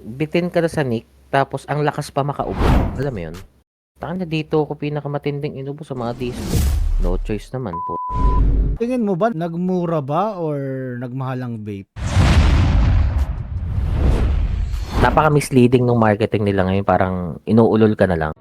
bitin ka na sa nick, tapos ang lakas pa makaubo, alam mo yun? Tangina dito ako pinakamatinding inubo sa mga disco. No choice naman po. Tingin mo ba nagmura ba or nagmahal ang vape? Napaka-misleading nung marketing nila ngayon, parang inuulol ka na lang.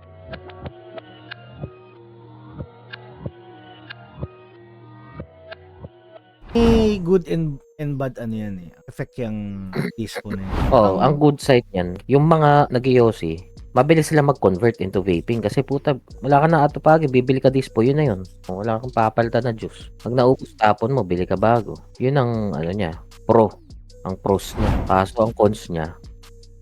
May good and bad ano yan eh, effect yung disco na yun. Oo, ang good side niyan, yung mga nag-iyosi, mabilis sila mag-convert into vaping kasi puta, wala ka na atupagi, bibili ka dispo, yun na yun. Wala kang papalitan na juice. Pag naubos tapon mo, bili ka bago. Yun ang ano niya, ang pros niya. Kaso ang cons niya,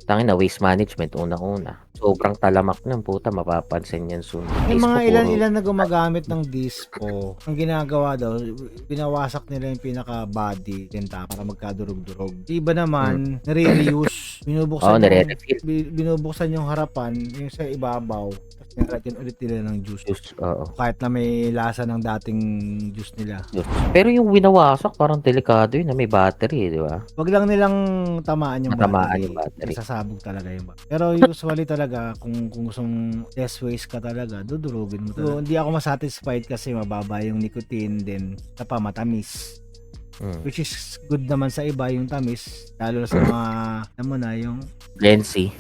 tangina waste management unang-una. Sobrang talamak ng puta, mapapansin yan soon. May Dispo mga puro ilan na gumagamit ng dispo. Ang ginagawa daw, binawasak nila yung pinaka-body tinta para magkadurog-durog. Iba naman, nare-reuse. Oo, nire-refill. Binubuksan yung harapan, yung sa ibabaw. Tapos nilagyan ulit nila ng juice. Juice, oo. Kahit na may lasa ng dating juice nila. Juice. Pero yung winawasak, parang delikado yun na may battery, di ba? Wag lang nilang tamaan yung Matamaan battery. yung battery. Masasabog talaga yung battery. Pero usually talaga, kung gustong less waste ka talaga, dudurugin mo talaga. So, hindi ako masatisfied kasi mababa yung nicotine, then sa pa matamis. Which is good naman sa iba yung tamis, lalo na sa mga, alam mo na, yung Gen Z.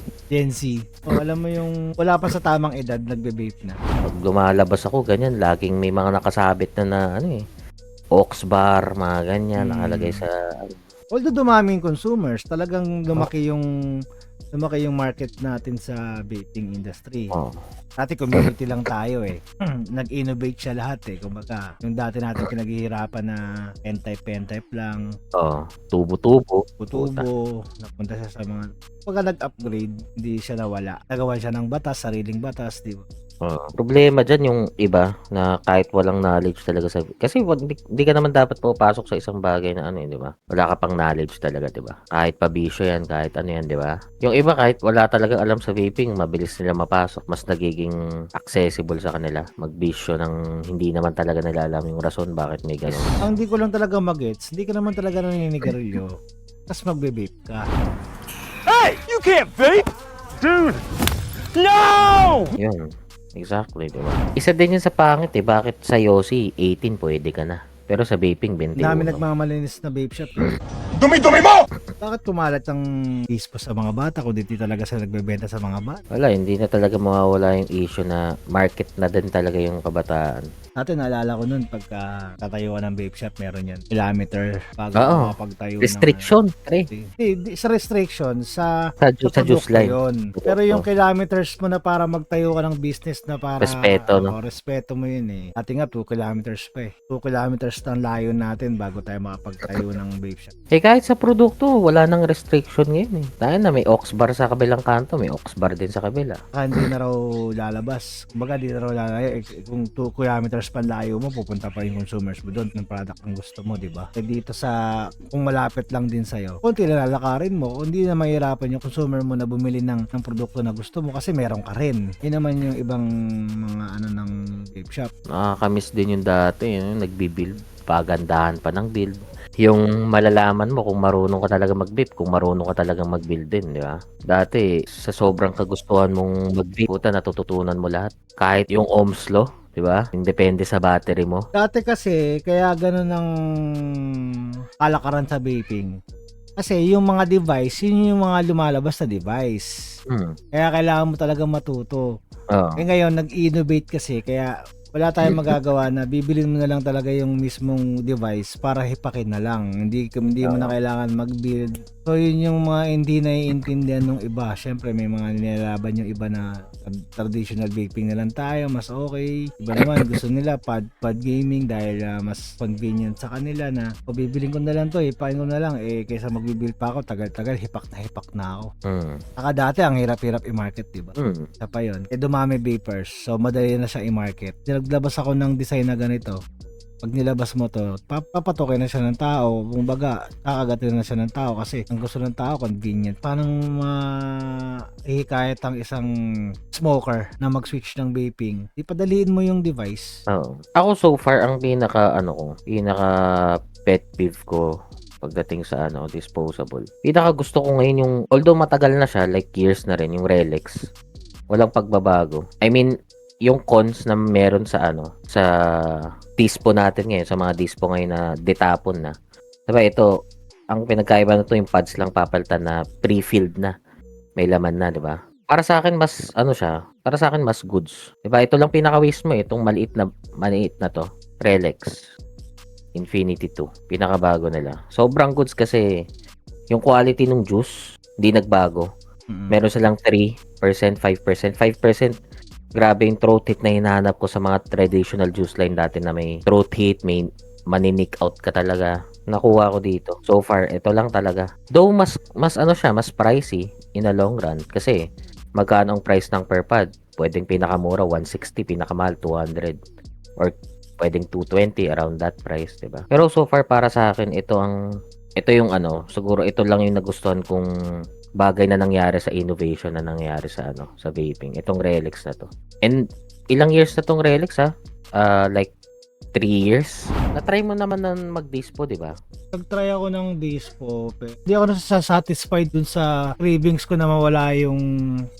O alam mo yung wala pa sa tamang edad, nagbe-vape na. Pag lumalabas ako, ganyan, laging may mga nakasabit na ano eh. Ox bar, mga ganyan, nakalagay sa... Although dumami yung consumers, talagang lumaki yung market natin sa vaping industry. Dati community lang tayo eh. Nag-innovate siya lahat eh. Kumbaga, yung dati natin pinaghihirapan na pen-type lang. Tubo-tubo. Napunta siya sa mga... Pagka nag-upgrade, hindi siya nawala. Nagawa siya ng batas, sariling batas, di ba? Problema dyan yung iba na kahit walang knowledge talaga sa... Kasi hindi ka naman dapat pupasok sa isang bagay na ano eh, di ba? Wala ka pang knowledge talaga, di ba? Kahit pabisyo yan, kahit ano yan, di ba? Yung iba kahit wala talagang alam sa vaping, mabilis nila mapasok. Mas nagiging accessible sa kanila. Magbisyo ng hindi naman talaga nila alam yung rason bakit may ganun. Ang hindi ko lang talaga magets, hindi ka naman talaga naninigarilyo. Tapos magbe-vape ka. Hey! You can't vape! Dude! No! Yun. Exactly, di ba? Isa din yun sa pangit eh. Bakit sa Yossi, 18 pwede ka na. Pero sa vaping, 21. Dami nagmamalinis na vape shop. Dumi-dumi mo! Bakit kumalat ang dispo sa mga bata kung di talaga sila nagbebenta sa mga bata? Wala, hindi na talaga mawawala yung issue na market na din talaga yung kabataan. Dati naalala ko nun pagka tatayuan ng vape shop, meron yan. Kilometer bago makapagtayo restriction, pre. Sa restriction, sa juice line. yun. Pero yung kilometers mo na para magtayo ka ng business na para... Respeto, no? Respeto mo yun eh. Dati nga 2 kilometers pa eh. 2 kilometers ang layo natin bago tayo makapagtayo ng vape shop. Eh kahit sa produkto, wala nang restriction ngayon eh. Dahil na may ox bar sa kabilang kanto, may ox bar din sa kabila. Hindi na raw lalabas. Kumbaga, di na raw lalabas. Kung 2 kilometers panlayo mo, pupunta pa yung consumers mo doon ng product ang gusto mo, di ba? Eh dito sa, kung malapit lang din sa'yo, konti na lalakarin mo, hindi na mahirapan yung consumer mo na bumili ng produkto na gusto mo kasi meron ka rin. Yun naman yung ibang mga ano ng vape shop. Nakakamiss din yung dati, yung nagbibuild, pagandahan pa ng build. Yung malalaman mo kung marunong ka talaga mag-vape, kung marunong ka talaga mag-build din, di ba? Dati, sa sobrang kagustuhan mong mag-vape, puta, natututunan mo lahat. Kahit yung Ohm's Law, di ba? Yung depende sa battery mo. Dati kasi, kaya ganun ang kalakaran sa vaping. Kasi yung mga device, yun yung mga lumalabas na device. Kaya kailangan mo talaga matuto. Eh ngayon, nag-innovate kasi, kaya wala tayong magagawa na bibilin mo na lang talaga yung mismong device para hipakin na lang. Hindi mo na kailangan mag-build. So yun yung mga hindi naiintindihan ng iba. Syempre may mga nilalaban yung iba na traditional vaping na lang tayo, mas okay. Iba naman gusto nila pad gaming dahil mas convenient sa kanila na bibilin ko na lang to, hipakin ko na lang kaysa magbibuild pa ako, tagal-tagal hipak na ako. Saka dati ang hirap-hirap i-market, diba? Isa pa yun. Dumami vapers, so madali na siya i-market. Naglabas ako ng design na ganito. Pag nilabas mo to, papatukin na siya ng tao. Kumbaga, kakagatin na siya ng tao kasi ang gusto ng tao, convenient. Paano ihikayat ang isang smoker na mag-switch ng vaping? Ipadaliin mo yung device. Ako so far, ang pinaka pet peeve ko, pagdating sa disposable. Pinaka gusto ko ngayon yung, although matagal na siya, like years na rin, yung Relics. Walang pagbabago. I mean, yung cons na meron sa sa dispo natin ngayon, sa mga dispo ngayon na detapon na. Diba ito, ang pinagkaiba na to, yung pads lang papalitan na pre-filled na. May laman na, di ba? Para sa akin mas para sa akin mas goods. 'Di ba? Ito lang pinaka-waste mo itong maliit na to, Relics Infinity 2, pinakabago nila. Sobrang goods kasi yung quality ng juice hindi nagbago. Meron silang 3%, 5%, 5%. Grabe yung throat hit na hinahanap ko sa mga traditional juice line dati na may throat hit, may maninick out ka talaga. Nakuha ko dito. So far, ito lang talaga. Though mas siya, mas pricey in the long run kasi magkano ang price ng per pad? Pwedeng pinakamura 160, pinakamahal 200 or pwedeng 220 around that price, 'di ba? Pero so far para sa akin ito yung siguro ito lang yung nagustuhan kong bagay na nangyari sa innovation na nangyari sa sa vaping. Itong Relics na to. And ilang years na tong Relics like 3 years. Na-try mo naman na mag-dispo, di ba? Nag-try ako ng dispo, pero hindi ako satisfied dun sa cravings ko na mawala yung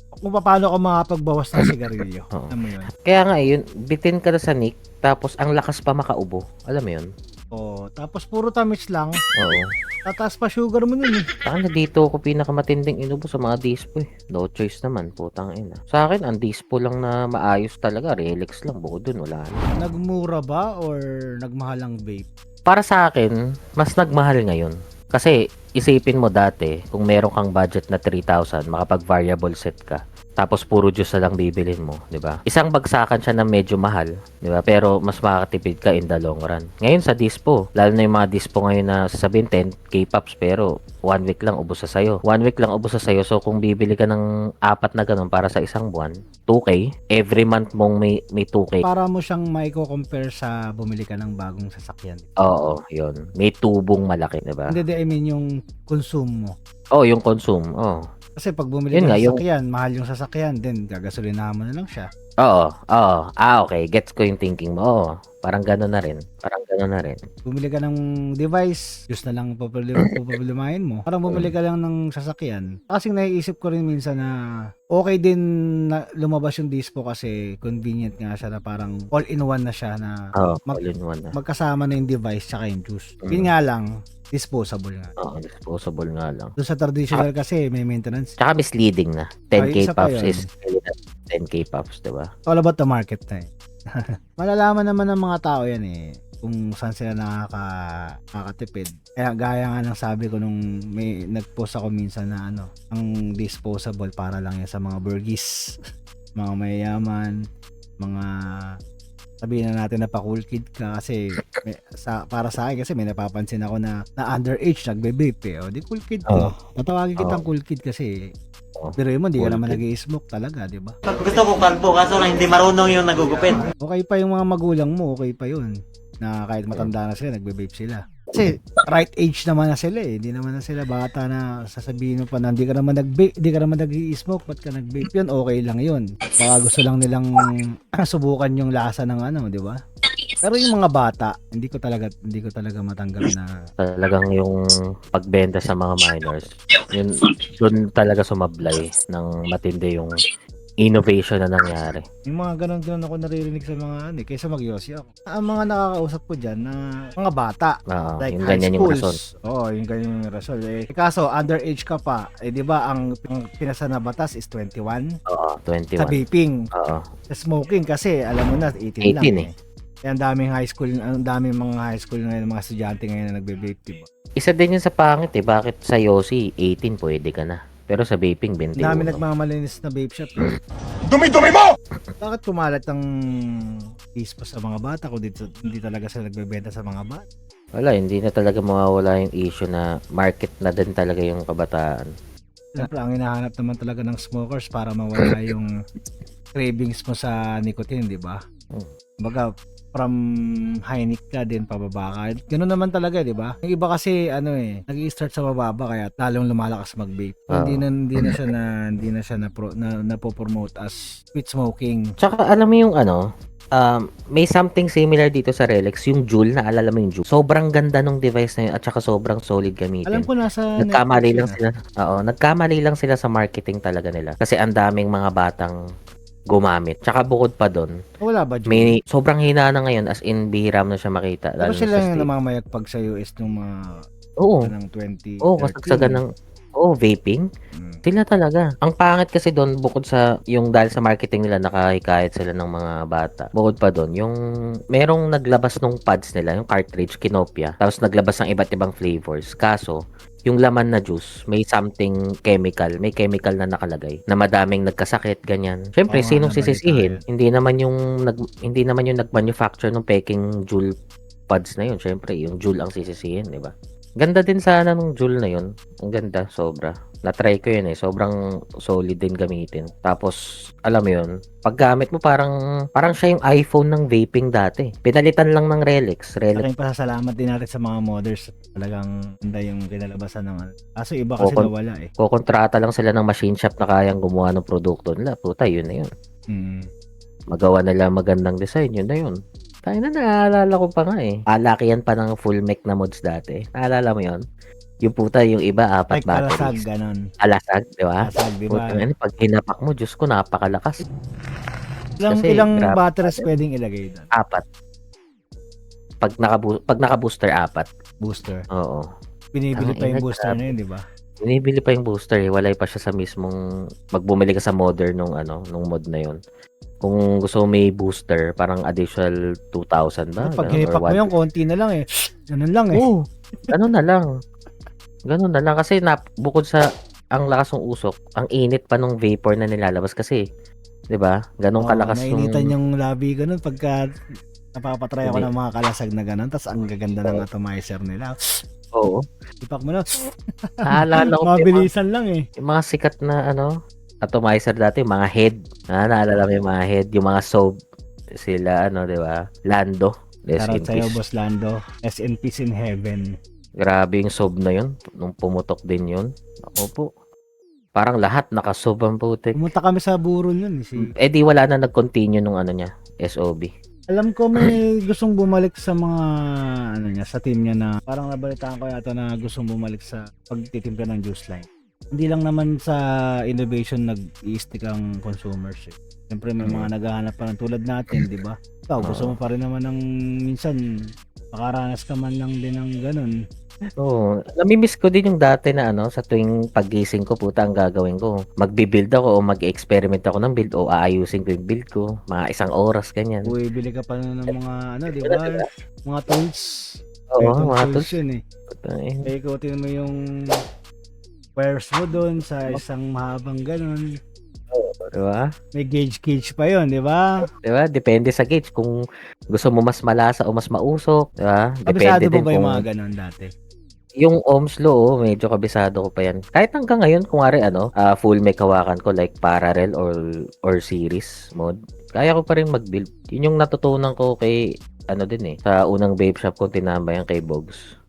kung paano ako makapagbawas ng sigarilyo. Alam mo yun? Kaya nga yun, bitin ka na sa nick, tapos ang lakas pa makaubo. Alam mo yun? Oo. Tapos puro tamis lang. Oo. Tataas pa sugar mo nun eh. Saka na dito ako pinakamatinding inubo sa mga dispo eh. No choice naman, putang ina. Sa akin, ang dispo lang na maayos talaga. Relics lang, bukod dun, wala na. Nagmura ba or nagmahal ang vape? Para sa akin, mas nagmahal ngayon. Kasi, isipin mo dati, kung meron kang budget na 3,000, makapag-variable set ka. Tapos puro juice na lang bibilin mo, 'di ba? Isang bagsakan siya na medyo mahal, 'di ba? Pero mas makakatipid ka in the long run. Ngayon sa dispo, lalo na yung mga dispo ngayon na sasabihin 10k pops pero 1 week lang ubos sa sayo. 1 week lang ubos sa sayo. So kung bibili ka ng 4 na ganun para sa isang buwan, 2k, every month mong may 2k. Para mo siyang maiko-compare sa bumili ka ng bagong sasakyan. Oo, 'yun. May tubong malaki, 'di ba? Hindi, I mean yung consume mo. Oh, yung consume. Oh. Kasi pag bumili ka ng sasakyan, mahal yung sasakyan, then gagasolinahan mo na lang siya. Oo. Okay. Gets ko yung thinking mo. Oo. Parang gano'n na rin. Bumili ka ng device, just na lang problemahin mo. Parang bumili ka lang ng sasakyan. Kasing naiisip ko rin minsan na okay din na lumabas yung dispo kasi convenient nga siya na parang all-in-one na siya na all-in-one na. Magkasama na yung device tsaka yung juice. Yun nga lang, disposable nga. Oo, disposable nga lang. Doon sa traditional kasi may maintenance. Tsaka misleading na. 10k isa pa puffs yun. is 10k puffs, diba? All about the market na eh. Malalaman naman ng mga tao yan eh kung saan sila nakakatipid. Kaya gaya nga ng sabi ko nung may nag-post ako minsan na ang disposable para lang yan sa mga burgis, mga mayayaman, mga sabihin na natin na pa-cool kid ka kasi para sa akin kasi may napapansin ako na underage nagbe-vape eh. O di cool kid ko. Tatawagin kitang cool kid kasi pero mo hindi ka naman nag-i-smoke talaga, di ba? Gusto ko kalbo kaso lang hindi marunong yung nagugupit. Okay pa yung mga magulang mo, okay pa yun. Na kahit matanda na sila, nagbe-vape sila. Kasi right age naman na sila eh. Hindi naman na sila bata na sasabihin mo pa na hindi ka naman nag-vape, hindi ka naman nag-i-smoke, ba't ka nag-vape? Yun, okay lang yun. Baka gusto lang nilang subukan yung lasa ng di ba? Pero yung mga bata, hindi ko talaga matanggap na talagang yung pagbenta sa mga minors. Yun doon talaga sumablay ng matindi yung innovation na nangyari. Yung mga ganun ako naririnig sa mga kaysa mag-yosi ako. Ang mga nakakausap ko dyan na mga bata, like yung high ganyan yung rason. schools. Yung ganyan yung rason. Kaso, underage ka pa. Di ba, ang pinasa na batas is 21? Oo, 21. Sa vaping. Oo. Sa smoking kasi, alam mo na, 18 lang. 18 eh. Kaya ang daming mga high school ngayon, mga estudyante ngayon na nagbe-vape, diba? Isa din yun sa pangit eh. Bakit sa Yossi, 18 pwede ka na. Pero sa vaping, 21. Dami nagmamalinis na vape shop. Dumi-dumi mo! Bakit kumalat ang dispo sa mga bata kung hindi talaga sila nagbebenta sa mga bata? Wala, hindi na talaga mawawala yung issue na market na din talaga yung kabataan. Siyempre, ang hinahanap naman talaga ng smokers para mawala yung cravings mo sa nicotine, di ba? Baga, from high nic ka din pababa ka. Ganoon naman talaga, 'di ba? Yung iba kasi nag-i-start sa bababa kaya lalong lumalakas mag-vape. Hindi na siya na promote as quit smoking. Tsaka alam mo yung May something similar dito sa Relics, yung Juul, naalala mo yung Juul? Sobrang ganda nung device na yun at saka sobrang solid gamitin. Alam ko nasa Nagkamali Netflix lang yun, sila. Oo, nagkamali lang sila sa marketing talaga nila. Kasi ang daming mga batang gumamit. Tsaka bukod pa doon, Wala ba, Jun? may sobrang hina na ngayon, as in bihira mo na siya makita. Pero Lalo na sila sa yung States. namamayagpag sa US nung mga Oo. ng 2013. Oo, kasagsagan ng vaping. Sila talaga. Ang pangit kasi doon, bukod sa yung dahil sa marketing nila, nakahikayat sila ng mga bata. Bukod pa doon, yung merong naglabas nung pads nila, yung cartridge, kinopya. Tapos naglabas ng iba't ibang flavors. Kaso, yung laman na juice, may something chemical. May chemical na nakalagay. Na madaming nagkasakit, ganyan. Siyempre, Oo nga, sinong nabalita sisisihin? yun. Hindi naman yung nag-manufacture ng peking Juul pads na yun. Siyempre, yung Juul ang sisisihin, di ba? Ganda din sana nung Juul na yun. Ang ganda, sobra. Na-try ko yun eh. Sobrang solid din gamitin. Tapos, alam mo yun, paggamit mo parang siya yung iPhone ng vaping dati. Pinalitan lang ng Relics. Aking pasasalamat din natin sa mga modders. Talagang ganda yung kinalabasan ng kaso iba kasi nawala eh. Kukontrata lang sila ng machine shop na kayang gumawa ng produkto nila. Puta, yun na yun. Magawa nila magandang design, yun na yun. Tayo na, naalala ko pa nga eh. Alakihan pa ng full mech na mods dati. Naalala mo yun? Yung puta, yung iba, 4 Like kalasag, batteries. ganon. Alasag, di ba? Kalasag, di ba? Putang ina, pag hinapak mo, Diyos ko, napakalakas. Kasi, Ilang grabe. batteries pwedeng ilagay doon? 4. Pag naka-booster, 4. Booster. Oo. Binibili pa yung Tangina, booster grabe. na yun, di ba? Binibili pa yung booster eh. Walay pa siya sa mismong magbumili ka sa modder nung mod na yun. Kung gusto mo may booster, parang additional 2,000 ba? Pag Ganun, hinipak or mo yung konti na lang eh. Ganun lang eh. Oo. Ganun na lang. Ganun na lang. Kasi bukod sa ang lakas ng usok, ang init pa nung vapor na nilalabas kasi. 'Di ba? Ganun kalakas yung... Nainitan yung labi ganun pagka napapatry ako Hindi. ng mga kalasag na ganun. Tapos ang gaganda ng atomizer nila. Oo. Ipak mo na. Naalala ko pa Mabilisan lang eh. yung mga sikat na atomizer dati, yung mga head. Naalala mo yung mga head, yung mga soap sila, 'di ba? Lando. Rest in Shoutout sa'yo, peace. Boss Lando. Rest in peace in heaven. Grabe yung soap na yun. Nung pumutok din yun. Ako po. Parang lahat nakasob ang putik. Pumunta kami sa Burol yun. Eh di wala na nag-continue nung niya, SOB. Alam ko may gustong bumalik sa mga sa team niya na parang nabalitaan ko yata na gustong bumalik sa pagtitimpla ng juice line. Hindi lang naman sa innovation nag-i-stick ang consumers eh. Siyempre may mga naghahanap pa ng tulad natin, di ba? Ikaw, gusto mo pa rin naman ng minsan makaranas ka man lang din ng ganun. Oo. Namimiss ko din yung dati na sa tuwing paggising ko, puta, ang gagawin ko. Magbi-build ako o mag-experiment ako ng build o aayusin ko yung build ko. Mga 1 oras, ganyan. Uy, bili ka pa ng mga di ba? Mga tools. Oo, mga tools. Yun eh. Kaya ikutin mo yung wires mo doon sa isang mahabang ganun. Diba? May gauge pa yun, di ba? Diba? Depende sa gauge. Kung gusto mo mas malasa o mas mausok, diba? Kabisado Depende mo din ba yung kung... mga ganun dati? Yung ohms law, medyo kabisado ko pa yan. Kahit hanggang ngayon, kung full mech hawakan ko like parallel or series mode, kaya ko pa rin mag-build. Yun yung natutunan ko kay, sa unang vape shop ko tinambayan kay Bogs.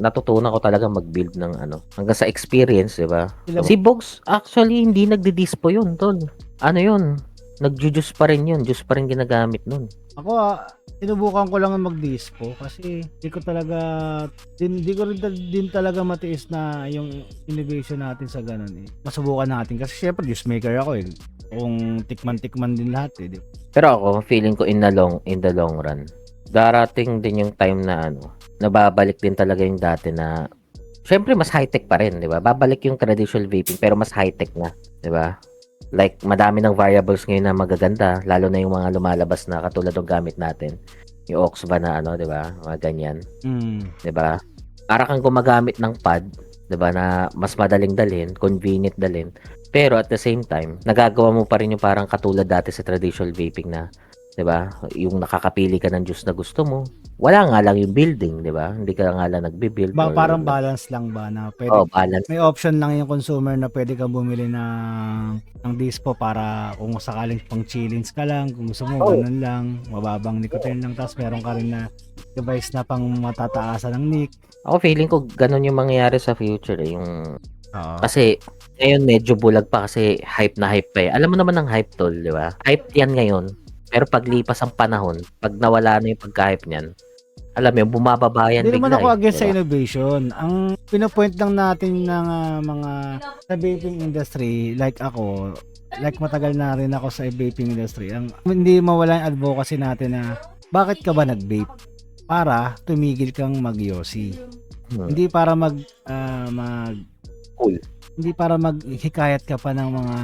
Natutunan ko talaga mag-build ng hanggang sa experience, di ba? Si Bogs, actually, hindi nagdi-dispo yun, tol. Yun? Nag-juice pa rin yun. Juice pa rin ginagamit nun. Ako, sinubukan ko lang mag-dispo kasi di ko rin din talaga matiis na yung innovation natin sa ganun eh. Masubukan natin kasi syempre juice maker ako eh. Kung tikman din lahat eh. Pero ako, feeling ko in the long run, darating din yung time na nababalik din talaga yung dati na syempre mas high-tech pa rin, di ba? Babalik yung traditional vaping pero mas high-tech na, di ba? Like, madami ng variables ngayon na magaganda, lalo na yung mga lumalabas na katulad ng gamit natin. Yung Oxva na di ba? Mga ganyan. Di ba? Para kang gumagamit ng pad, di ba, na mas madaling dalhin, convenient dalhin. Pero at the same time, nagagawa mo pa rin yung parang katulad dati sa traditional vaping na, di ba? Yung nakakapili ka ng juice na gusto mo. Wala nga lang yung building, di ba? Hindi ka nga lang nagbe-build. Parang balance lang ba na pwede, balance. may option lang yung consumer na pwede kang bumili ng dispo para kung sakaling pang chillings ka lang, kung gusto mo ganun lang, mababang nicotine lang, tapos meron ka rin na device na pang matataasan ng nic. Ako feeling ko ganun yung mangyayari sa future eh. Kasi ngayon medyo bulag pa kasi hype na hype pa eh. Alam mo naman ang hype, tol, di ba? Hype yan ngayon. Pero paglipas ang panahon, pag nawala na yung pagka-hype niyan, alam mo yun, bumababa yan Hindi naman bigla ako eh, against sa diba? innovation. Ang pinopoint lang natin ng mga sa vaping industry, like ako, like matagal na rin ako sa vaping industry, ang hindi mawala yung advocacy natin na bakit ka ba nag-vape? Para tumigil kang mag-yosi. Hindi para Cool. hindi para maghikayat ka pa ng mga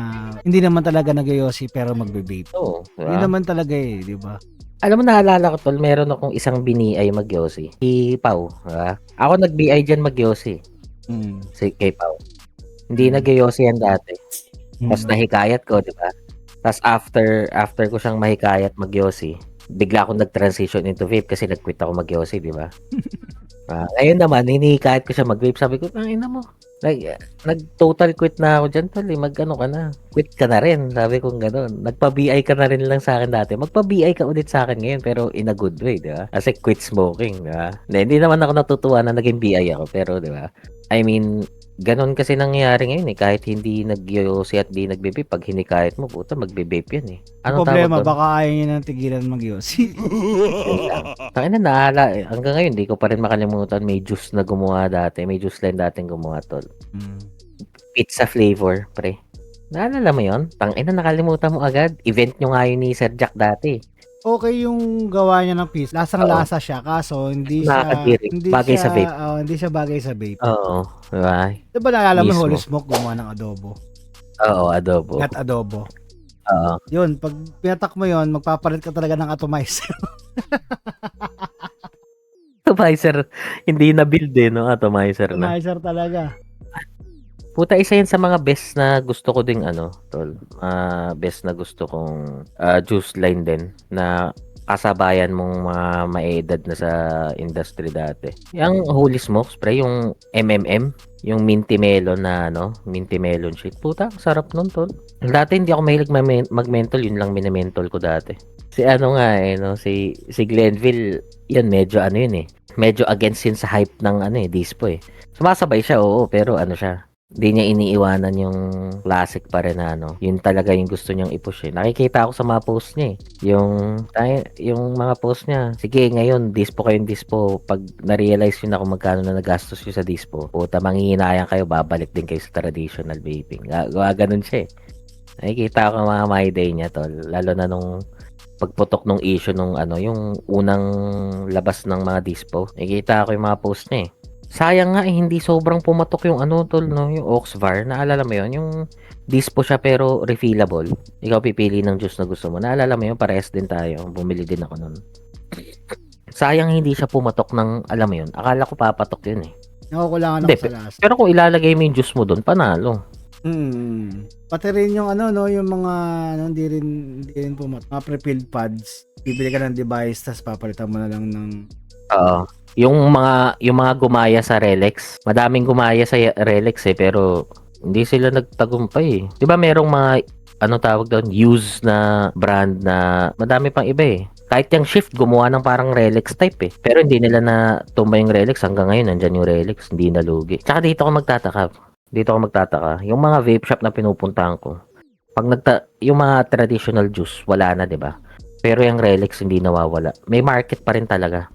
hindi naman talaga nag-yosi pero magbe-vape. Oo, Hindi diba? naman talaga di ba? Alam mo, naalala ko tol, meron akong isang biniay magyosi. Si Pau, diba? Ako nag-BI dyan magyosi. Mm. Si kay Pau. Hindi nagyosi yan dati. Tapos nahikayat ko, di ba? Tapos after ko siyang mahikayat magyosi, bigla akong nag-transition into vape kasi nag-quit ako magyosi, di ba? Ngayon naman, hinihikayat ko siya mag-vape. Sabi ko, ina mo. Nag-total quit na ako dyan, tol. Mag-ano ka na. Quit ka na rin. Sabi ko gano'n. Nagpa-BI ka na rin lang sa akin dati. Magpa-BI ka ulit sa akin ngayon, pero in a good way, di ba? Kasi quit smoking, di ba? Hindi naman ako natutuwa na naging BI ako, pero di ba? I mean, ganon kasi nangyayari ngayon eh. Kahit hindi nag-yosi at di nagbe-vape, pag hinikayat mo, puta, magbe-vape yan eh. Ang Anong problema, tawag doon? baka ayaw niya nang tigilan mag-yosi. Takin na naala eh. Hanggang ngayon, di ko pa rin makalimutan. May juice na gumawa dati. May juice line dating gumawa, tol. Pizza flavor, pre. Naalala mo yun? Tangina, nakalimutan mo agad. Event nyo nga yun ni Sir Jack dati. Okay yung gawa niya ng pizza. Lasang-lasa siya kaso hindi siya Nakakadiri. Bagay sa vape. hindi siya bagay sa vape. Oo. Diba? Diba naalala mo Mismo. Holy Smoke gumawa ng adobo? Oo, adobo. Not adobo. Oo. Yun, pag pinatak mo yun, magpapalit ka talaga ng atomizer. Atomizer. Hindi na build eh, no? Atomizer na. Atomizer talaga. Puta, isa yan sa mga best na gusto ko ding tol. Best na gusto kong juice line din na kasabayan mong mga maedad na sa industry dati. Yung Holy Smokes, pre, yung MMM, yung minty melon na minty melon shake. Puta, ang sarap nun, tol. Dati hindi ako mahilig mag-menthol, yun lang minamentol ko dati. Si si Glenville, yun medyo yun eh. Medyo against yun sa hype ng dispo eh. Sumasabay siya, oo, pero siya. Hindi niya iniiwanan yung classic pa rin na yun talaga yung gusto niyang i-push eh. Nakikita ako sa mga post niya eh. Yung mga post niya, sige ngayon, dispo kayong dispo. Pag na-realize yun ako magkano na nagastos yun sa dispo, puta, manghihinayang kayo, babalik din kayo sa traditional vaping. Ganun siya eh. Nakikita ko mga my day niya, tol. Lalo na nung pagputok nung issue nung yung unang labas ng mga dispo. Nakikita ko yung mga post niya eh. Sayang nga hindi sobrang pumatok yung tol, no? Yung Oxvar. Naalala mo yun? Yung dispo siya pero refillable. Ikaw pipili ng juice na gusto mo. Naalala mo yun? Parehas din tayo. Bumili din ako nun. Sayang hindi siya pumatok ng, alam mo yun, akala ko papatok yun eh. Nakukulangan Hindi, ako sa last. Pero kung ilalagay mo yung juice mo doon, panalo. Pati rin yung yung mga hindi rin pumatok. Mga pre-filled pads. Bibili ka ng device tapos papalitan mo na lang ng Oo. Yung mga gumaya sa Relax, madaming gumaya sa Relax eh, pero hindi sila nagtagumpay eh. 'Di ba merong mga tawag doon, used na brand na madami pang iba eh. Kahit yung Shift gumawa ng parang Relax type eh. Pero hindi nila na tumba yung Relax hanggang ngayon nandiyan yung Relax, hindi nalugi. Tsaka dito ako magtataka. Yung mga vape shop na pinupuntahan ko, pag yung mga traditional juice wala na, 'di ba? Pero yung Relax hindi nawawala. May market pa rin talaga.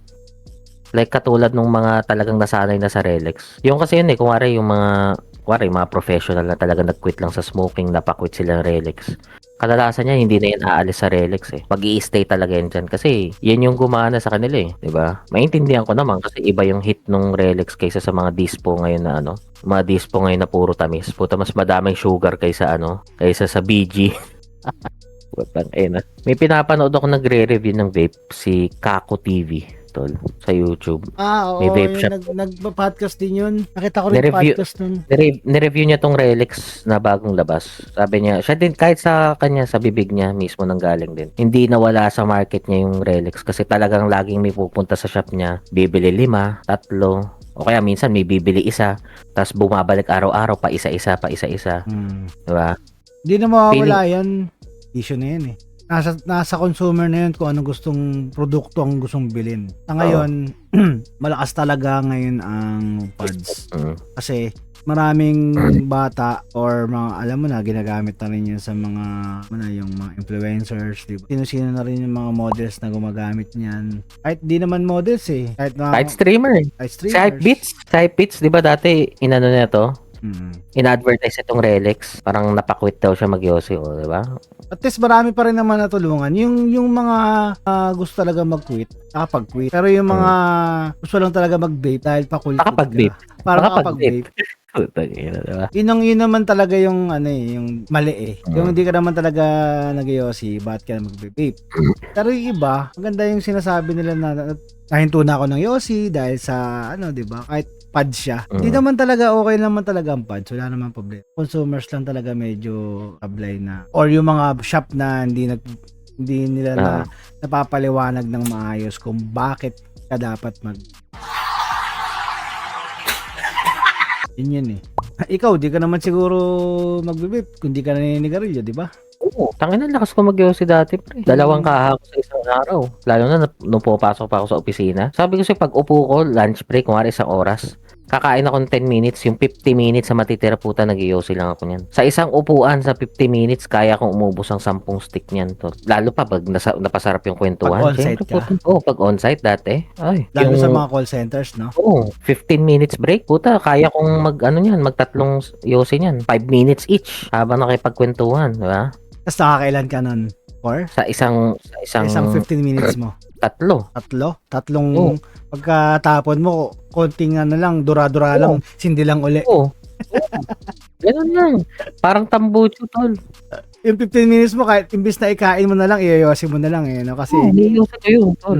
Like katulad nung mga talagang nasanay na sa Relax. Yung kasi yun eh, kumari mga professional na talaga nag-quit lang sa smoking, napakwit sila ng Relax. Kadalasan niya, hindi na yan aalis sa Relax eh. Mag-i-stay talaga yan dyan. Kasi yan yung gumana sa kanila eh. Diba? Maintindihan ko naman kasi iba yung hit nung Relax kaysa sa mga dispo ngayon na mga dispo ngayon na puro tamis. Puta, mas madaming sugar kaysa kaysa sa BG. May pinapanood ako nagre-review ng vape, si Kako TV. Tol, sa YouTube. oo. May vape shop. Nag-podcast din yun. Nakita ko rin Nireview- podcast nun. Nireview niya tong Relax na bagong labas. Sabi niya, siya din kahit sa kanya, sa bibig niya mismo nanggaling din. Hindi nawala sa market niya yung Relax kasi talagang laging may pupunta sa shop niya, bibili 5, 3, o kaya minsan may bibili isa, tapos bumabalik araw-araw pa isa-isa. Diba? Hindi na mawawala yan. Issue na yan eh. Nasa consumer na yun kung anong gustong produkto ang gustong bilhin. Sa ngayon, malakas talaga ngayon ang pads. Kasi maraming bata or mga alam mo na ginagamit na rin yun sa mga yung mga influencers, di ba? Sino-sino na rin yung mga models na gumagamit niyan. Kahit di naman models eh. Kahit streamer. kahit Si streamers. Hypebeats, di ba dati, inano na to? Mm. In-advertise itong Relics. Parang napakwit daw siya mag-Yossi, di ba? At least marami pa rin naman natulungan. Yung mga gusto talaga mag-quit, nakapag-quit. Pero yung mga gusto lang talaga mag-vape dahil pakulit ka. Nakapag-vape. Para Nakapag-vape. makapag-vape. Diba? Yun naman talaga yung yung mali eh. Yung hindi ka naman talaga nag-Yossi, bakit ka na mag-vape? Pero yung iba, maganda yung sinasabi nila na nahinto na ako ng Yossi dahil sa di ba? Kahit pad siya. Hindi naman talaga okay naman talaga ang pads. Wala naman problema. Consumers lang talaga medyo sablay na. Or yung mga shop na hindi nila na napapaliwanag ng maayos kung bakit ka dapat yun eh. Ikaw, di ka naman siguro magbe-vape kung di ka naninigarilyo, di ba? Oo, tangina lakas ko mag-Yossi dati, pre. 2 kaha ko sa isang araw. Lalo na nung pumapasok pa ako sa opisina. Sabi ko pag upo ko, lunch break, kung 1 oras, kakain ako ng 10 minutes, yung 50 minutes sa matitira puta, nag-Yossi lang ako niyan. Sa isang upuan, sa 50 minutes, kaya kong umubos ang 10 stick niyan. To. Lalo pa pag napasarap yung kwentuhan. Pag on-site ka? Pag on-site dati. Ay, Lalo sa mga call centers, no? Oo, 15 minutes break, puta, kaya kong magtatlong Yossi niyan. 5 minutes each, habang nakipagkwentuhan, di ba? Tapos nakakailan ka nun? Sa isang Isang 15 minutes mo. tatlo. Tatlong pagkatapon mo, konting lang, dura-dura lang, sindi lang uli. Oo. Ganun lang. Parang tambucho, tol. Yung 15 minutes mo, kahit imbis na ikain mo na lang, iyoyosin mo na lang eh. No? Kasi, Niyusin ko yun, tol.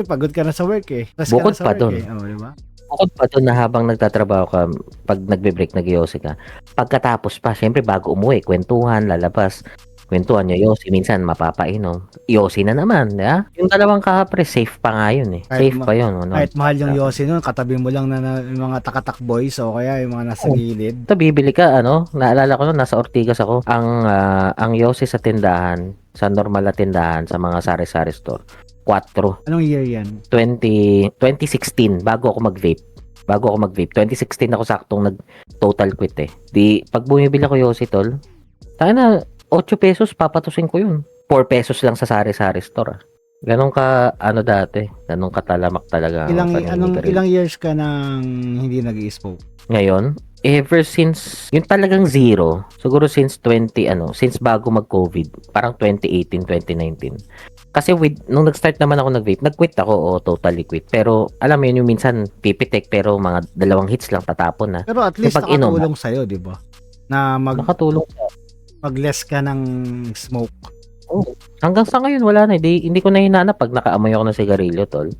pagod ka na sa work eh. Stress Bukod ka na sa pa work dun. eh. Oh, diba? Bukod pa doon na habang nagtatrabaho ka, pag nagbe-break, nag-Yossi ka, pagkatapos pa, syempre bago umuwi, kwentuhan, lalabas, kwentuhan niya Yossi, minsan mapapainom. Yossi na naman, ya? Yung 2 kahapre, safe pa nga yun eh. Kahit Safe pa yun. Ano? Kahit mahal yung Yossi nun, katabi mo lang na yung mga takatak boys o kaya yung mga nasa gilid. Ito, bibili ka, naalala ko nung nasa Ortigas ako, ang Yossi sa tindahan, sa normal na tindahan, sa mga sari-sari store, 4. Anong year yan? 2016, bago ako mag-vape. 2016 ako saktong nag-total quit eh. Di, pag bumibili ako Yossi, tol, tayo na, 8 pesos, papatusin ko yun. 4 pesos lang sa sari-sari store. Ganon ka, dati. Ganon ka talamak talaga. Ilang years ka nang hindi nag-i-smoke? Ngayon, ever since, yung talagang zero, siguro since since bago mag-COVID, parang 2018, 2019. Kasi nung nag-start naman ako nag-vape, nag-quit ako, totally quit. Pero, alam mo yun, yung minsan, pipitek, pero mga 2 hits lang tatapon na. Pero at least nakatulong sa'yo, di ba? Na nakatulong mag-less ka ng smoke. Oh, hanggang sa ngayon wala na. Hindi ko na hinanap pag nakaamoy ako ng sigarilyo, tol.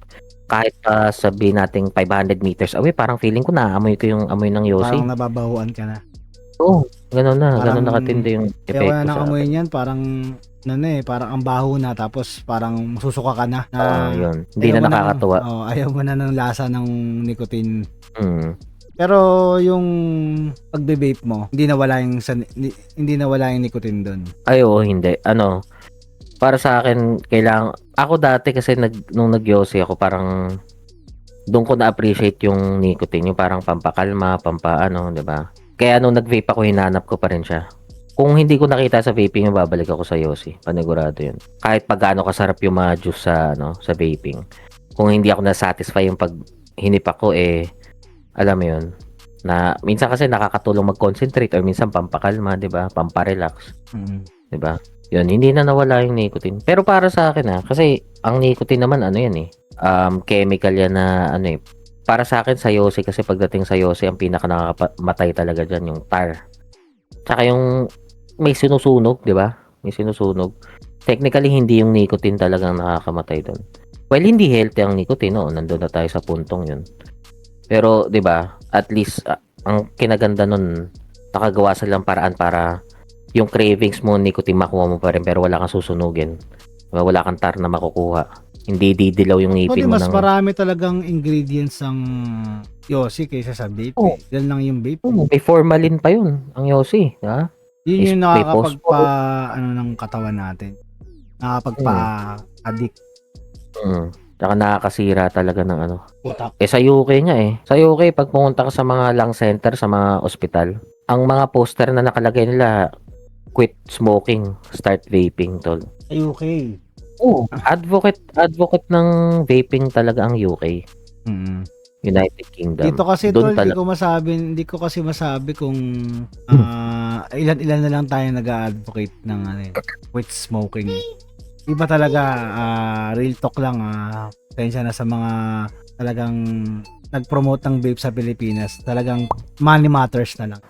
Kahit sabihin nating 500 meters away, parang feeling ko naamoy ko yung amoy ng Yossi. Parang nababahuan ka na. Oo, gano'n na. Parang, Gano'n nakatindi yung kaya epekto wala nang sa amoy niyan, parang parang ang baho na, tapos parang masusuka ka na. yun. Hindi na nakakatuwa. Ayaw mo na ng lasa ng nicotine. Pero yung pagbe-vape mo, hindi nawala yung nicotine doon. Ay, oo, hindi. Para sa akin, ako dati kasi nung nag-Yossi ako, parang doon ko na-appreciate yung nicotine, yung parang pampakalma, di ba? Kaya nung nag-vape ako, hinanap ko pa rin siya. Kung hindi ko nakita sa vaping, babalik ako sa Yossi. Panigurado yun. Kahit pag gaano kasarap yung mga juice sa vaping. Kung hindi ako na-satisfy yung pag hinip ako, alam mo yun, na minsan kasi nakakatulong mag-concentrate or minsan pampakalma, di ba? Pamparelax. Di ba? Yun, hindi na nawala yung nicotine. Pero para sa akin kasi ang nicotine naman yan chemical yan na para sa akin sa Yossi, kasi pagdating sa Yossi, ang pinaka nakakamatay talaga dyan yung tar. Tsaka yung may sinusunog, di ba? May sinusunog. Technically, hindi yung nicotine talagang nakakamatay doon. Well, hindi healthy ang nicotine, nandun na tayo sa puntong yun. Pero, di ba, at least, ang kinaganda nun, nakagawa silang paraan para yung cravings mo, nicotine, makuha mo pa rin, pero wala kang susunugin. Diba? Wala kang tar na makukuha. Hindi didilaw yung ngipin mo. Mas marami talagang ingredients ang Yossi kaysa sa vape. Yan lang yung vape. May formalin pa yun, ang Yossi. Diba? Yun yung nakakapagpa, ng katawan natin. Nakakapagpa-addict. Tsaka nakakasira talaga ng ano. Utak. Sa UK nga Sa UK, pag pumunta ka sa mga lung center, sa mga ospital, ang mga poster na nakalagay nila, quit smoking, start vaping, tol. Sa UK. Oo. Advocate ng vaping talaga ang UK. Mm. United Kingdom. Dito kasi Doon tol, hindi ko kasi masabi kung ilan-ilan na lang tayo nag-advocate ng quit smoking. Iba talaga, real talk lang, pasensya na sa mga talagang nag-promote ng vape sa Pilipinas. Talagang money matters na lang.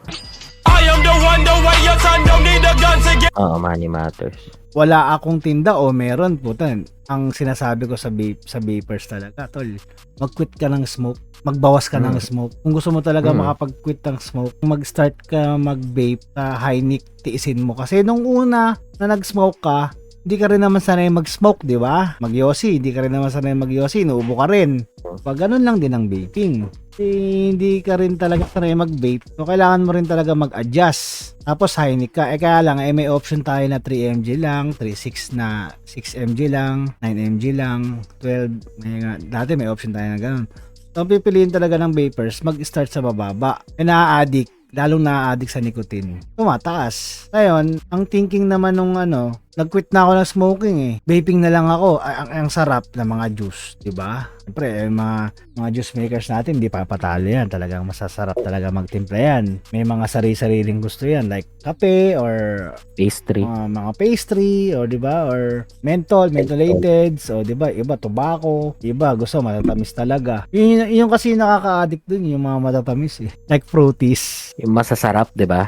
I am the one, the way your son don't need a gun to get. Oo, money matters. Wala akong tinda o meron, putan. Ang sinasabi ko sa vapers talaga, tol, mag-quit ka ng smoke, magbawas ka ng smoke. Kung gusto mo talaga makapag-quit ng smoke, mag-start ka mag-vape sa high-nic, tiisin mo. Kasi nung una na nag-smoke ka, hindi ka rin naman sanay mag-smoke, di ba? Mag-yosi, hindi ka rin naman sanay mag-yosi, nuubo ka rin. Pag ganun lang din ang vaping. Hindi ka rin talaga sanay mag-vape, so kailangan mo rin talaga mag-adjust. Tapos high-nic ka, kaya lang, may option tayo na 3 mg lang, 3.6 na 6 mg lang, 9 mg lang, 12, dati may option tayo na ganun. So, pipiliin talaga ng vapers, mag-start sa bababa. Na-addict, lalong na-addict sa nicotine. Tumataas. Ngayon, ang thinking naman nung nag-quit na ako ng smoking Vaping na lang ako. Ang sarap ng mga juice, 'di ba? Siyempre, mga juice makers natin, hindi pa patalo yan. Talagang masasarap talaga magtimpla yan. May mga sari-sariling gusto yan, like kape or Pastry. mga pastry, or 'di ba? Or mentholated, so 'di ba? Iba tobacco, iba gusto matatamis talaga. Yung kasi nakaka-addict dun, yung mga matatamis Like fruities. Yung masasarap, di ba?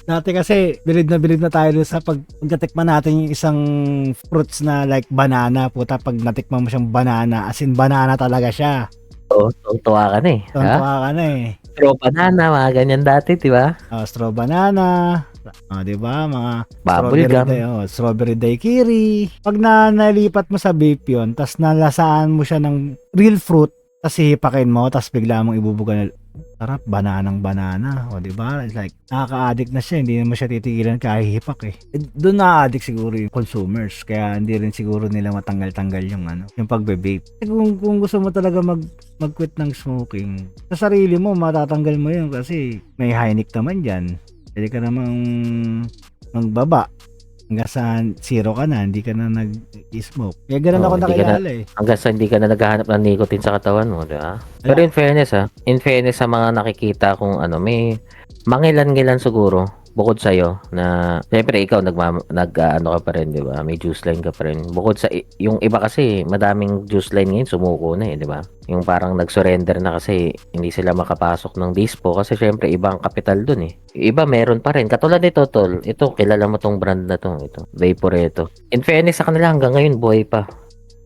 Dati kasi bilib na tayo sa pagkatikman natin yung isang fruits na like banana. Puta, pag natikman mo siyang banana, as in banana talaga siya. Oo, tuwa ka na Tuwa ka na Straw banana, mga ganyan dati, di ba? Straw banana, di ba? Mga Bubble gum. Strawberry daiquiri. Pag nalipat mo sa vape yun, tas nalasaan mo siya ng real fruit, tas hihipakin mo, tas bigla mong ibubuga na sarap, banana. O, diba? It's like, nakaka-addict na siya. Hindi naman siya titigilan kahihipak Doon na-addict siguro yung consumers. Kaya hindi rin siguro nila matanggal-tanggal yung yung pagbe-vape. Kung gusto mo talaga mag-quit ng smoking, sa sarili mo, matatanggal mo yun kasi may high-nic naman dyan. Pwede ka namang magbaba. Hanggang sa zero ka na, hindi ka na nag-smoke. Kaya ganun ako nakilala Hanggang sa hindi ka na naghahanap ng nicotine sa katawan mo, di ba? Pero in fairness sa mga nakikita kung may mangilan-ngilan siguro, bukod sa'yo, na siyempre ikaw nag-ano ka pa rin, di ba? May juice line ka pa rin. Bukod sa, yung iba kasi, madaming juice line ngayon, sumuko na di ba? Yung parang nag-surrender na kasi hindi sila makapasok ng dispo kasi syempre ibang kapital dun Yung iba meron pa rin. Katulad nito, tol. Ito, kilala mo tong brand na to. Ito, Vaporetto. In fairness sa kanila, hanggang ngayon, buhay pa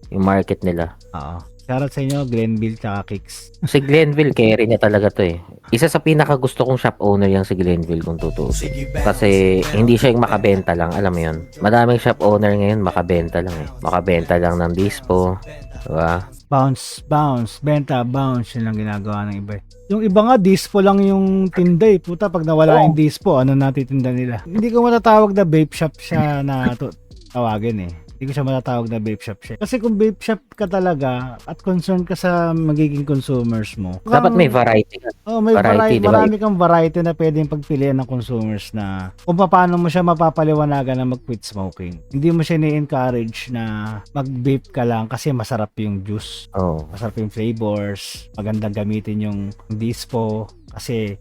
yung market nila. Oo. Shoutout sa inyo, Glenville tsaka Kicks. Si Glenville, carry niya talaga to Isa sa pinaka gusto kong shop owner yung si Glenville kung tutuusin. Kasi hindi siya yung makabenta lang, alam mo yun. Madaming shop owner ngayon makabenta lang Makabenta lang ng dispo. Diba? Bounce, benta, bounce. Yun lang ginagawa ng iba Yung iba nga, dispo lang yung tinda Puta, pag nawala yung dispo, ano natitinda nila? Hindi ko matatawag na vape shop siya na tawagin Hindi ko siya matatawag na vape shop siya. Kasi kung vape shop ka talaga at concerned ka sa magiging consumers mo. Dapat may variety ka. May variety. Diba? Marami kang variety na pwedeng pagpilian ng consumers na kung paano mo siya mapapaliwanagan na mag-quit smoking. Hindi mo siya ni-encourage na mag-vape ka lang kasi masarap yung juice. Masarap yung flavors. Magandang gamitin yung dispo. Kasi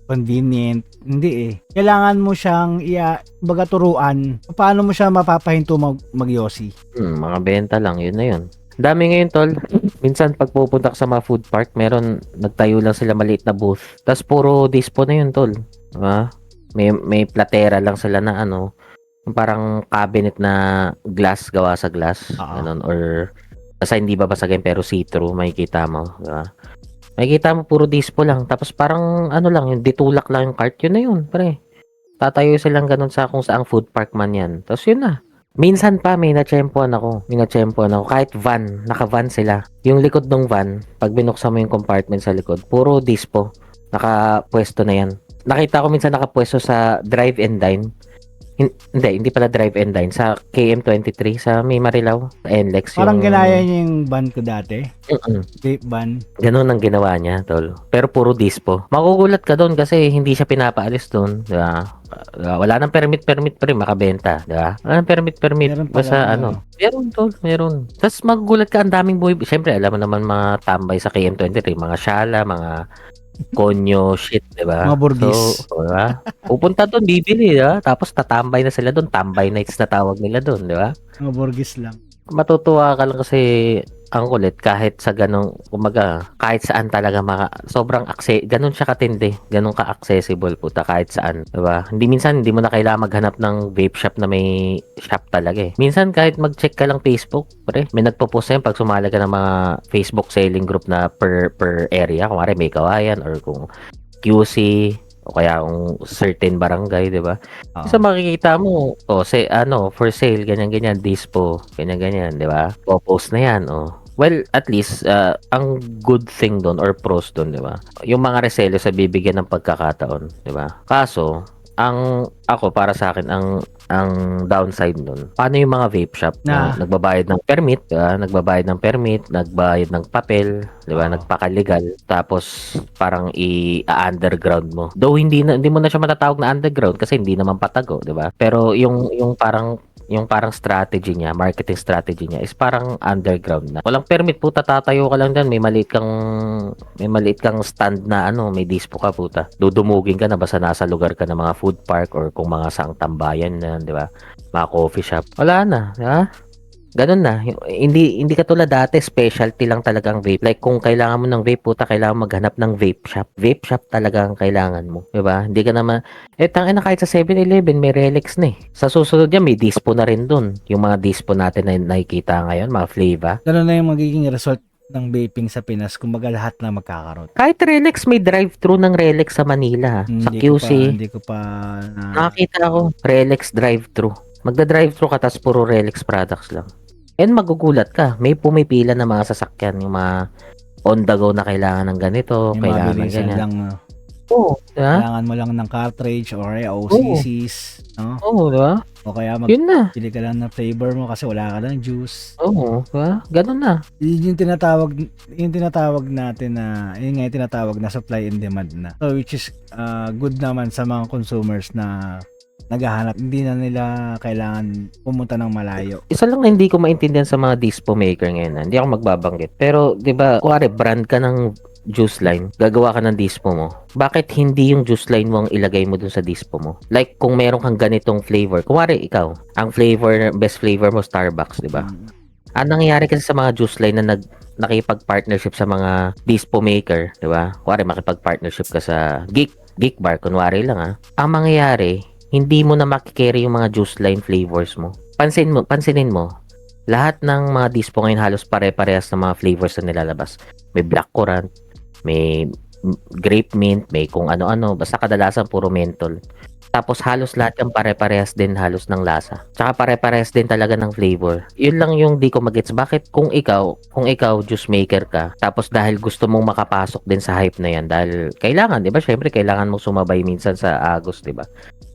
convenient. Hindi Kailangan mo siyang baga turuan paano mo siya mapapahinto mag-yosi. Mga benta lang, yun na yun. Dami ngayon, tol. Minsan pag pupunta ka sa mga food park, nagtayo lang sila maliit na booth. Tas puro dispo na yun, tol. Diba? May platera lang sila na parang cabinet na glass, gawa sa glass. Ganun, or basta hindi babasagin pero see-through, makikita mo. Diba? Makikita mo puro dispo lang. Tapos parang lang, yung ditulak lang yung cart. Yun na yun, pre. Tatayo silang ganun sa kung saang food park man yan. Tapos yun na. Minsan pa may natsyempoan ako. Kahit van, naka-van sila. Yung likod ng van, pag binuksan mo yung compartment sa likod, puro dispo. Nakapwesto na yan. Nakita ko minsan nakapwesto sa drive and dine. Hindi pala drive and dine. Sa KM23, sa may Marilao, sa NLEX. Parang ginaya niya yung ban ko dati. Vape ban. Ganun ang ginawa niya, tol. Pero puro dispo. Makukulat ka doon kasi hindi siya pinapaalis doon. Diba? Wala nang permit pa rin makabenta. Diba? Wala nang permit. Meron pala, Basta meron, tol. Meron. Tapos magugulat ka, ang daming buhay. Siyempre, alam mo naman mga tambay sa KM23. Mga Shala, mga konyo shit, diba? Mga burgis. So, diba? Pupunta doon, bibili, diba? Tapos tatambay na sila doon. Tambay nights na tawag nila doon, diba? Mga burgis lang. Matutuwa ka lang kasi ang kulit kahit sa ganong, kumaga, kahit saan talaga sobrang ganun siya katindi, ganun ka-accessible puta kahit saan, diba? Hindi mo na kailangan maghanap ng vape shop na may shop talaga eh. Minsan kahit mag-check ka lang Facebook, pre, may nagpo-post yan pag sumali ka ng mga Facebook selling group na per area, kung may kawayan or kung QC, o kaya kung certain barangay, 'di ba? So makikita mo, for sale ganyan dispo, ganyan, 'di ba? Po-post na 'yan, Well, at least ang good thing doon or pros doon, 'di ba? Yung mga reseller sa bibigyan ng pagkakataon, 'di ba? Kaso, ako para sa akin ang downside nun. Paano yung mga vape shop na nagbabayad ng permit, nagbayad ng papel, 'di ba? Nagpakalegal, tapos parang i-underground mo. Though hindi mo na siya matatawag na underground kasi hindi naman patago, 'di ba? Pero yung parang strategy niya, marketing strategy niya is parang underground na. Walang permit puta, tatayo ka lang diyan, may maliit kang stand na may dispo ka puta. Dudumugin ka na basta nasa lugar ka ng mga food park or kung mga saang tambayan na, 'di ba? Mga coffee shop. Wala na, ha? Ganun na. Hindi katulad dati, specialty lang talagang vape. Like kung kailangan mo ng vape, puta, kailangan maghanap ng vape shop. Vape shop talaga ang kailangan mo. Diba? Hindi ka naman, tangina kahit sa 7-Eleven, may Relics na eh. Sa susunod yan, may dispo na rin dun. Yung mga dispo natin na nakikita ngayon, mga flavor. Ganun na yung magiging result ng vaping sa Pinas, kumbaga lahat na magkakaroon. Kahit Relics, may drive-thru ng Relics sa Manila. Sa QC. Hindi ko pa nakakita ko, Relics drive-thru. Magda-drive-thru ka, tas puro Relics products lang. And magugulat ka, may pumipila na mga sasakyan, yung mga on the go na kailangan ng ganito, yung kailangan ng ganyan. lang, Oo, diba? Kailangan mo lang ng cartridge or OCCs, no? Oo, diba? O kaya Yun na. pili ka lang ng flavor mo kasi wala ka ng juice. Oo, diba? Ganun na. Yun yung tinatawag natin na, yun nga yung tinatawag na supply and demand na. So which is good naman sa mga consumers na naghahanap, hindi na nila kailangan pumunta ng malayo. Isa lang na hindi ko maintindihan sa mga dispo maker ngayon, hindi ako magbabanggit. Pero, di ba, kuwari, brand ka ng juice line, gagawa ka ng dispo mo. Bakit hindi yung juice line mo ang ilagay mo dun sa dispo mo? Like, kung meron kang ganitong flavor, kuwari, ikaw, ang best flavor mo, Starbucks, di ba? Ang nangyayari kasi sa mga juice line na nakipag-partnership sa mga dispo maker, di ba? Kuwari, makipag-partnership ka sa Geek Bar, kunwari lang Ang mangyayari, hindi mo na makikerry yung mga juice line flavors mo. Pansinin mo, lahat ng mga dispo ngayon halos pare-parehas na mga flavors na nilalabas. May blackcurrant, may grape mint, may kung ano-ano, basta kadalasan puro menthol. Tapos halos lahat yung pare-parehas din halos ng lasa. Tsaka pare-parehas din talaga ng flavor. Yun lang yung di ko magets. Bakit kung ikaw juice maker ka, tapos dahil gusto mong makapasok din sa hype na yan, dahil kailangan, di ba? Syempre, kailangan mong sumabay minsan sa agos, di ba?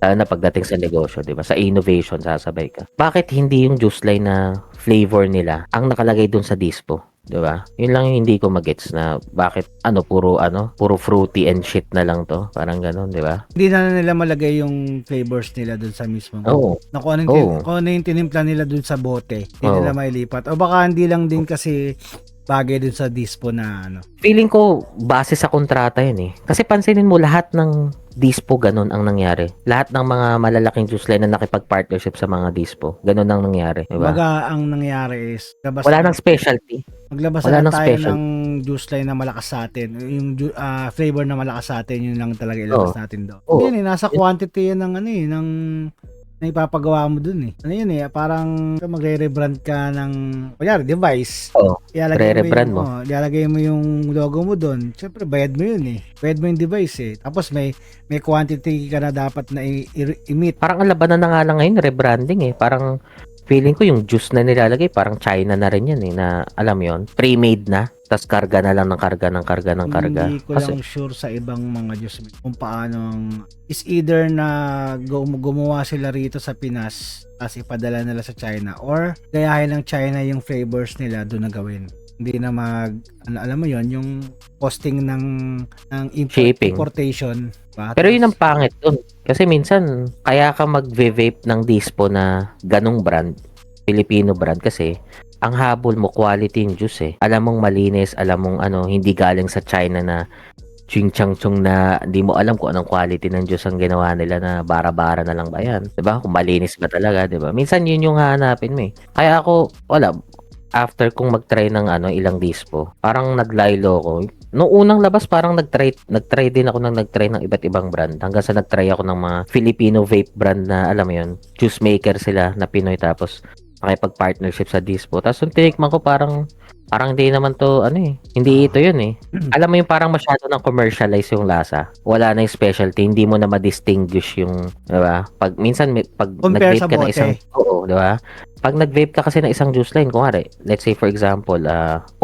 Na pagdating sa negosyo, di ba? Sa innovation, sasabay ka. Bakit hindi yung juice line na flavor nila ang nakalagay dun sa dispo? Di ba? Yun lang yung hindi ko magets na bakit puro fruity and shit na lang to. Parang ganun, di ba? Hindi na nila malagay yung flavors nila dun sa mismo. Oo. Na kung ano yung tinimpla nila dun sa bote, hindi nila mailipat. O baka hindi lang din kasi bagay dun sa dispo na Feeling ko, base sa kontrata yun eh. Kasi pansinin mo, lahat ng dispo ganun ang nangyari. Lahat ng mga malalaking juice line na nakipag-partnership sa mga dispo, ganun ang nangyari. Diba? Baga, ang nangyari is, wala nang specialty. Maglabas na tayo ng juice line na malakas sa atin. Yung flavor na malakas sa atin, yun lang talaga ilabas natin daw. Yan nasa quantity yan ng na ipapagawa mo dun eh. Ano yun parang magre-rebrand ka ng kunyari device. Re-rebrand mo. Ilalagay mo yung logo mo dun. Siyempre bayad mo yun eh. Bayad mo yung device eh. Tapos may quantity ka na dapat na i-meet. Parang ang labanan na nga lang ngayon, rebranding eh. Parang feeling ko yung juice na nilalagay parang China na rin yan eh, na alam yon pre-made na. Tas karga na lang ng karga ng karga ng karga. Hindi ko Kasi lang sure sa ibang mga juice kung paano is either na gumawa sila rito sa Pinas tapos ipadala nila sa China or gayahin ng China yung flavors nila doon na gawin. Hindi na alam mo yon yung costing ng Shipping. importation. Ba? pero yun ang pangit dun. Kasi minsan kaya ka mag-vape ng Dispo na ganong brand, Filipino brand kasi ang habol mo quality yung juice eh. Alam mong malinis, alam mong hindi galing sa China na ching chang chung na hindi mo alam kung anong quality ng juice ang ginawa nila na bara-bara na lang ba yan. 'Di ba? Kung malinis ba talaga, 'di ba? Minsan yun yung hahanapin mo eh. Kaya ako after kong mag-try ng ilang Dispo, parang naglaylo ko. Noong unang labas parang nag-try din ako ng iba't ibang brand hanggang sa nag-try ako ng mga Filipino vape brand na alam mo yun, juice maker sila na Pinoy tapos makipag-partnership sa Dispo. Tapos yung tinikman ko parang hindi naman to hindi ito yun eh. Alam mo yung parang masyado nang commercialize yung lasa. Wala na yung specialty, hindi mo na ma-distinguish yung, 'di ba? Pag minsan pag Compare nag-vape sa ka ng bote. isang, 'di ba? Pag nag-vape ka kasi ng isang juice line, kunwari, let's say for example,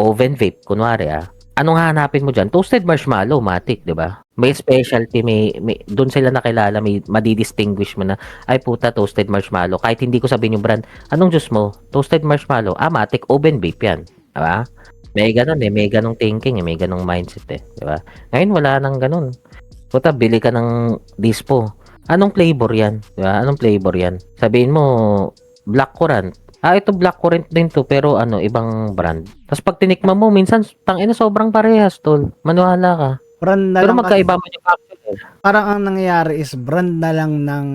oven vape, kunwari anong hahanapin mo dyan? Toasted marshmallow, matik, 'di ba? May specialty, may doon sila nakilala, may madidistinguish mo na, ay puta, toasted marshmallow. Kahit hindi ko sabihin yung brand, anong juice mo? Toasted marshmallow. Matik, oven vape yan. 'Di ba? May ganun may ganung thinking may ganung mindset 'di ba? Ngayon wala nang ganun. Puta, bili ka ng Dispo. Anong flavor yan? 'Di ba? Anong flavor yan? Sabihin mo, blackcurrant. Ito blackcurrant din to pero ibang brand. Tapos pag tinikman mo, minsan sobrang parehas, tol. Maniwala ka. Brand na Pero lang magkaiba manufacturer. parang ang nangyayari is brand na lang ng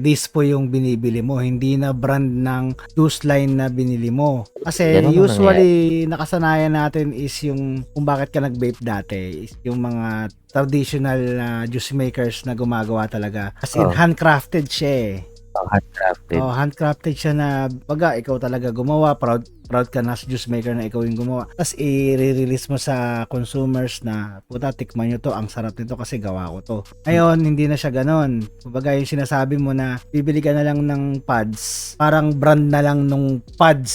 Dispo yung binibili mo, hindi na brand ng juice line na binili mo. Kasi Ganun ang usually nakasanayan natin is yung kung bakit ka nag-vape dati is yung mga traditional na juice makers na gumagawa talaga. As in, Oh. handcrafted siya eh. Handcrafted. Handcrafted siya na baga ikaw talaga gumawa, proud ka na sa juice maker na ikaw yung gumawa. Tapos i-release mo sa consumers na puta, tikman nyo to, ang sarap nito kasi gawa ko to. Ngayon, hindi na siya ganon. Baga yung sinasabi mo na bibili ka na lang ng pads, parang brand na lang nung pads.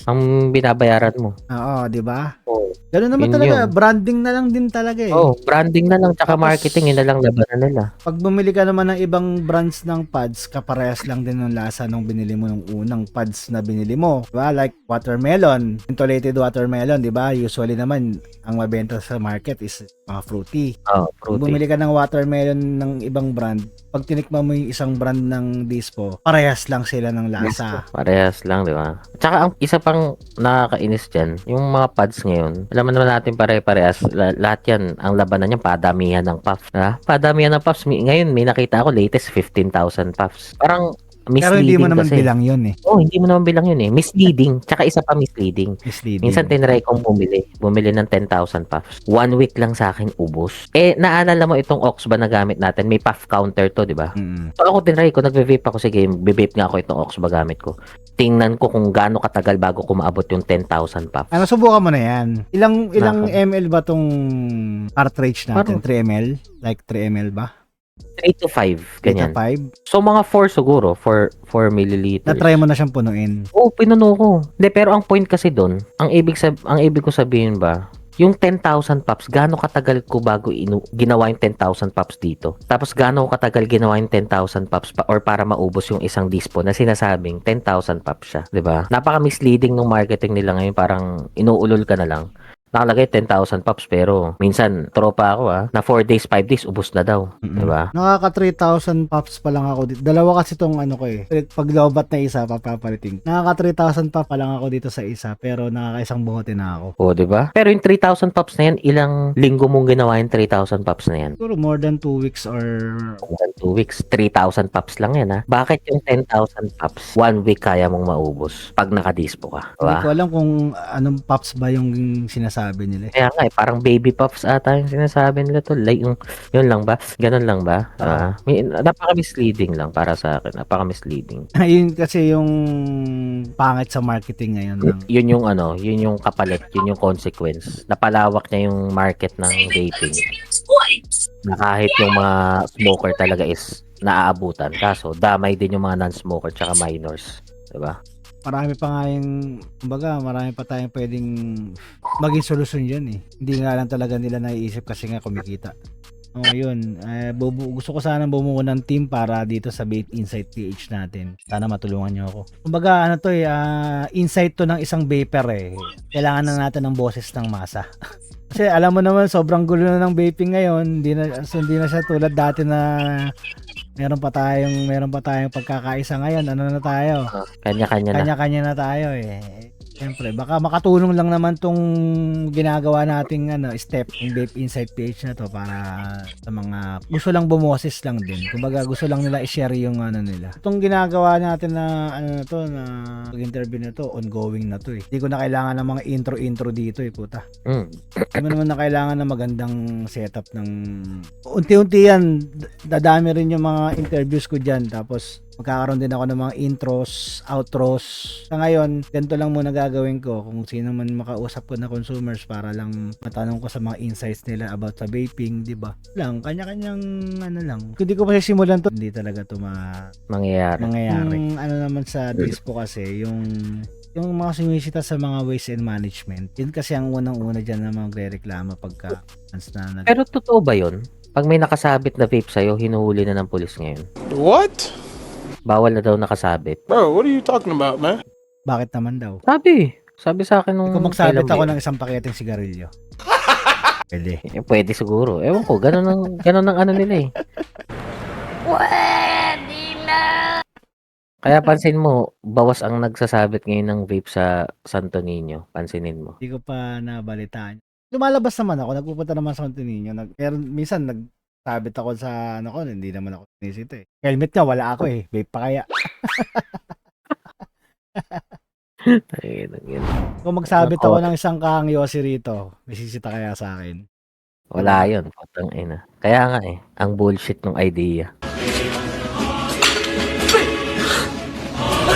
Ang binabayaran mo. Oo, di ba? Oh. Ganun naman Yun talaga, yun. branding na lang din talaga eh. Branding na lang tsaka Tapos, marketing, yun na lang labanan nila. Pag bumili ka naman ng ibang brands ng pads, kaparehas lang din ng lasa nung binili mo nung unang pads na binili mo. Diba? Like watermelon, insulated watermelon, di ba? Usually naman, ang mabenta sa market is mga fruity. Kung Fruity. bumili ka ng watermelon ng ibang brand, pag tinikman mo yung isang brand ng Dispo, parehas lang sila ng lasa. Parehas lang, di ba? Tsaka ang isa pang nakakainis dyan, yung mga pads ngayon, alam naman natin pare-parehas, lahat yan, ang labanan niyan, padamihan ng puff. Padamihan ng puffs. Ngayon, may nakita ako, latest 15,000 puffs. Parang misleading Pero hindi mo naman kasi. bilang yun eh. Hindi mo naman bilang yun eh. Misleading. Tsaka isa pa misleading. Misleading. Minsan tinry kong bumili ng 10,000 puffs. 1 week lang sa akin ubos. Naalala mo itong Ox ba na gamit natin? May puff counter to, di ba? Mm. So ako tinry ko, nagve-vape ako, sige, be-vape nga ako itong Ox ba gamit ko. Tingnan ko kung gaano katagal bago ko maabot yung 10,000 puffs. Subukan mo na yan. Ilang ml ba tong cartridge natin? Parang- 3 ml? Like 3 ml ba? 3 to 5, ganyan. 5? So mga 4 siguro, 4 milliliters. Na-try mo na siyang punuin. Pinuno ko. Hindi, pero ang point kasi doon, ang ibig ko sabihin ba, yung 10,000 puffs, gaano katagal ko bago ginawa yung 10,000 puffs dito? Tapos gaano ko katagal ginawa yung 10,000 puffs or para maubos yung isang Dispo na sinasabing 10,000 puffs siya, 'di ba? Napaka-misleading ng marketing nila ngayon, parang inuulol ka na lang. Nakalagay 10,000 puffs pero minsan tropa ako na 4 days, 5 days ubos na daw, 'di ba? Nakaka 3,000 puffs pa lang ako dito. Dalawa kasi tong ko eh. Pag lobat na isa, papapaliting. Nakaka 3,000 pa lang ako dito sa isa, pero nakakaisang buhote na ako. 'Di ba? Pero yung 3,000 puffs na yan, ilang linggo mong ginawa yung 3,000 puffs na yan? Siguro more than 2 weeks or... More than 2 weeks, 3,000 puffs lang yan Bakit yung 10,000 puffs 1 week kaya mong maubos pag nakadispo ka? Hindi Diba? ko alam kung anong puffs ba yung sinasabi nila. Kaya nga parang baby puffs ata yung sinasabi nila to. Like yun lang ba? Ganun lang ba? Napaka-misleading lang para sa akin. Napaka-misleading. Yun kasi yung pangit sa marketing ngayon. Yun yung kapalit, yun yung consequence. Napalawak niya yung market ng vaping. Na kahit yung mga smoker talaga is naaabutan. Kaso damay din yung mga non-smoker tsaka minors. Diba? marami pa nga yung, kumbaga, marami pa tayong pwedeng maging solusyon dyan eh. Hindi nga lang talaga nila naiisip kasi nga kumikita. O ngayon, gusto ko sana bumuo ng team para dito sa Vape Insight PH natin. Sana matulungan nyo ako. Kumbaga, ano to eh, insight to ng isang vapor eh. Kailangan na natin ng boses ng masa. Kasi alam mo naman, sobrang gulo na ng vaping ngayon. Hindi na siya tulad dati na meron pa tayong pagkakaisa ngayon. Ano na tayo? Kanya-kanya na. Kanya-kanya na tayo eh. Siyempre, baka makatulong lang naman tong ginagawa nating step yung Vape Insight page na to para sa mga gusto lang bumoses lang din. Kumbaga gusto lang nila i-share yung nila. Itong ginagawa natin na na pag-interview na to, ongoing na to eh. Hindi ko na kailangan ng mga intro dito eh, puta. Hindi mo naman na kailangan ng magandang setup ng unti-unti yan. Dadami rin yung mga interviews ko dyan. Tapos magkakaroon din ako ng mga intros, outros. Sa ngayon, ganito lang muna gagawin ko kung sino man makausap ko na consumers para lang matanong ko sa mga insights nila about sa vaping, di ba? Lang, kanya-kanyang lang. Kung di ko pa simulan to, hindi talaga to Mangyayari. Yung naman sa Dispo kasi, yung mga sumisita sa mga waste and management, yun kasi ang unang-una dyan na magre-reklamo pagka Pero totoo ba yun? Pag may nakasabit na vape sa'yo, hinuhuli na ng pulis ngayon. What? Bawal na daw nakasabit. Bro, what are you talking about, man? Bakit naman daw? Sabi sa akin nung... Kung magsabit kailan ako ba ng isang paketeng sigarilyo. Pwede. pwede siguro. Ewan ko, ganun ang ano nila eh. Pwede na! Kaya pansin mo, bawas ang nagsasabit ngayon ng vape sa Santo Niño. Pansinin mo. Hindi ko pa nabalitaan. Lumalabas naman ako, nagpupunta naman sa Santo Niño. Pero minsan nagsabit ako sa hindi naman ako sinisita eh. Helmet nga, wala ako eh. Vape pa kaya. Ayun. Kung magsabit ako ng isang kahang yosi rito, may sisita kaya sa akin. Wala yun. Putang ina. Kaya nga eh, ang bullshit ng idea.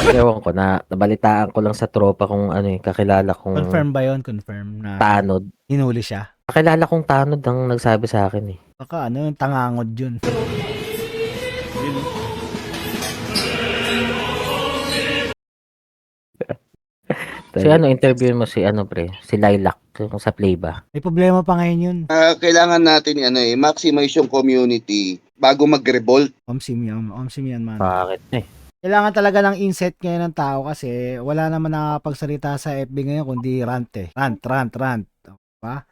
Ewan ko na, nabalitaan ko lang sa tropa kung kakilala kong Confirm ba yun? Confirm na tanod. hinuli siya? Kakilala kong tanod ang nagsabi sa akin eh. Baka yung tangangod yun. Si interview mo si pre, si Lilac kung sa play ba? May problema pa ngayon yun. Kailangan natin maximize yung community bago mag-revolt. Omsim yan man. Bakit eh? Kailangan talaga ng insight ngayon ng tao kasi wala naman nakakapagsalita sa FB ngayon kundi rant eh. Rant. Diba?